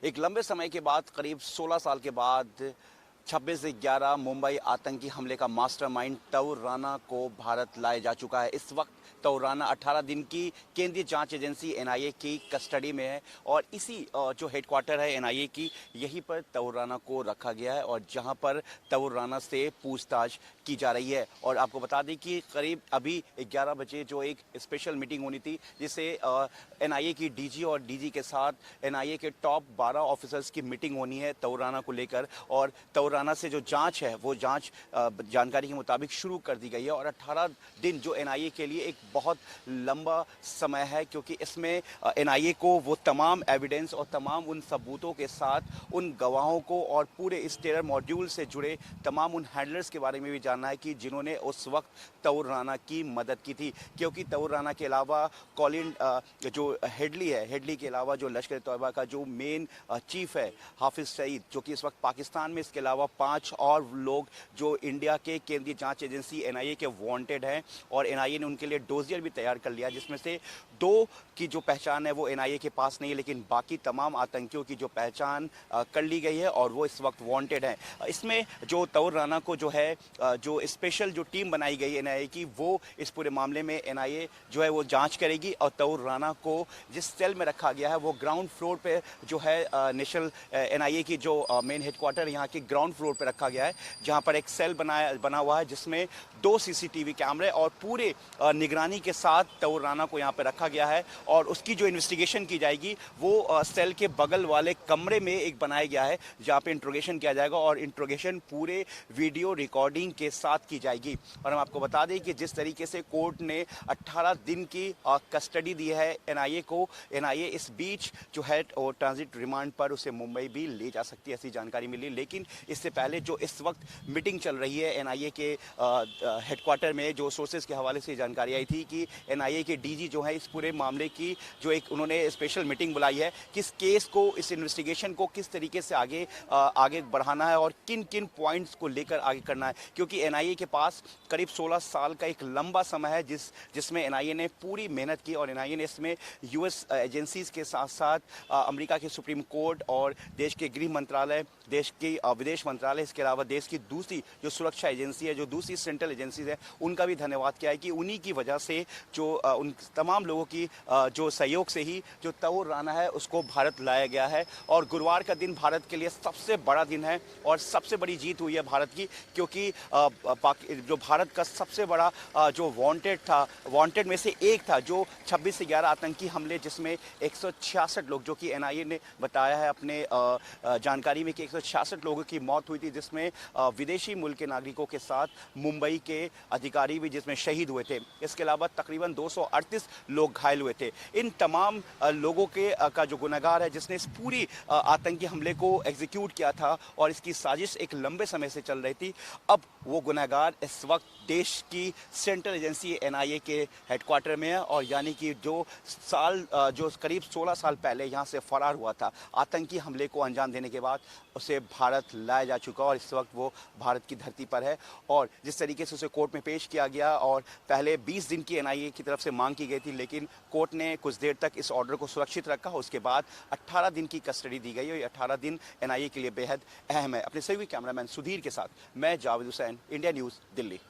एक लंबे समय के बाद, करीब 16 साल के बाद 26/11 मुंबई आतंकी हमले का मास्टरमाइंड तौर राना को भारत लाया जा चुका है। इस वक्त तौर राना 18 दिन की केंद्रीय जांच एजेंसी एनआईए की कस्टडी में है और इसी जो हेडक्वार्टर है एनआईए की, यहीं पर तौर राना को रखा गया है और जहां पर तौर राना से पूछताछ की जा रही है। और आपको बता दें कि करीब अभी 11 बजे जो एक स्पेशल मीटिंग होनी थी, जिसे एनआईए की डीजी और डीजी के साथ एनआईए के टॉप 12 ऑफिसर्स की मीटिंग होनी है तौर राना को लेकर। और तौर राना से जो जांच है वो जांच जानकारी के मुताबिक शुरू कर दी गई है। और 18 दिन जो एनआईए के लिए एक बहुत लंबा समय है, क्योंकि इसमें एनआईए को वो तमाम एविडेंस और तमाम उन सबूतों के साथ उन गवाहों को और पूरे इस टेरर मॉड्यूल से जुड़े तमाम उन हैंडलर्स के बारे में भी जानना है कि जिन्होंने उस वक्त तौर राना की मदद की थी। क्योंकि तौर राना के अलावा कॉलिन जो हेडली है, हेडली के अलावा जो लश्कर तोयबा का जो मेन चीफ है हाफिज सईद, जो कि इस वक्त पाकिस्तान में, इसके अलावा 5 और लोग जो इंडिया के केंद्रीय जांच एजेंसी एनआईए के वांटेड हैं और एनआईए ने उनके लिए डोजियर भी तैयार कर लिया, जिसमें से 2 की जो पहचान है वो एनआईए के पास नहीं है, लेकिन बाकी तमाम आतंकियों की जो पहचान कर ली गई है और वो इस वक्त वांटेड हैं। इसमें जो तौर राना को जो है जो स्पेशल जो टीम बनाई गई है एनआईए की, वो इस पूरे मामले में एनआईए जो है वो जांच करेगी। और तौर राना को जिस सेल में रखा गया है वो ग्राउंड फ्लोर पे जो है नेशनल एनआईए की जो मेन हेडक्वार्टर यहाँ के ग्राउंड फ्लोर पे रखा गया है, जहाँ पर एक सेल बना हुआ है जिसमें 2 सीसीटीवी कैमरे और पूरे निगरानी के साथ तौर राना को यहाँ पे रखा गया है। और उसकी जो इन्वेस्टिगेशन की जाएगी वो सेल के बगल वाले कमरे में एक बनाया गया है, जहाँ पे इंट्रोगेशन किया जाएगा और इंट्रोगेशन पूरे वीडियो रिकॉर्डिंग के साथ की जाएगी। और हम आपको बता दें कि जिस तरीके से कोर्ट ने 18 दिन की कस्टडी दी है एनआईए को, एनआईए इस बीच जो है और ट्रांजिट रिमांड पर उसे मुंबई भी ले जा सकती है, ऐसी जानकारी मिली। लेकिन इससे पहले जो इस वक्त मीटिंग चल रही है एनआईए के हेडक्वार्टर में, जो सोर्सेज के हवाले से जानकारी आई थी कि एनआईए के डीजी जो है इस पूरे मामले की जो एक उन्होंने स्पेशल मीटिंग बुलाई है, किस केस को, इस इन्वेस्टिगेशन को किस तरीके से आगे बढ़ाना है और किन किन पॉइंट्स को लेकर आगे करना है। क्योंकि एनआईए के पास करीब 16 साल का एक लंबा समय है जिसमें एनआईए ने पूरी मेहनत की और एनआईए ने इसमें यूएस एजेंसीज के साथ साथ अमेरिका के सुप्रीम कोर्ट और देश के गृह मंत्रालय, देश की विदेश मंत्रालय, इसके अलावा देश की दूसरी जो सुरक्षा एजेंसी है, जो दूसरी सेंट्रल एजेंसीज है, उनका भी धन्यवाद किया है कि उन्हीं की वजह से जो उन तमाम लोगों की जो सहयोग से ही जो तौर राना है उसको भारत लाया गया है। और गुरुवार का दिन भारत के लिए सबसे बड़ा दिन है और सबसे बड़ी जीत हुई है भारत की, क्योंकि जो भारत का सबसे बड़ा जो वांटेड में से एक था, जो 26 से 11 आतंकी हमले, जिसमें 166 लोग, जो कि एनआईए ने बताया है अपने जानकारी में कि 166 लोगों की मौत हुई थी, जिसमें विदेशी मूल के नागरिकों के साथ मुंबई के अधिकारी भी जिसमें शहीद हुए थे। इसके अलावा तकरीबन 238 लोग घायल हुए थे। इन तमाम लोगों का जो गुनहगार है, जिसने इस पूरी आतंकी हमले को एग्जीक्यूट किया था और इसकी साजिश एक लंबे समय से चल रही थी, अब वो गुनहगार इस वक्त देश की सेंट्रल एजेंसी एनआईए के हेडक्वार्टर में है। और यानी कि जो करीब 16 साल पहले यहाँ से फरार हुआ था आतंकी हमले को अंजाम देने के बाद, उसे भारत लाया जा चुका और इस वक्त वो भारत की धरती पर है। और जिस तरीके से उसे कोर्ट में पेश किया गया, और पहले 20 दिन की एनआईए की तरफ से मांग की गई थी, लेकिन कोर्ट ने कुछ देर तक इस ऑर्डर को सुरक्षित रखा। उसके बाद 18 दिन की कस्टडी दी गई और ये 18 दिन एनआईए के लिए बेहद अहम है। अपने सभी कैमरामैन सुधीर के साथ मैं जावेद हुसैन, इंडिया न्यूज़, दिल्ली।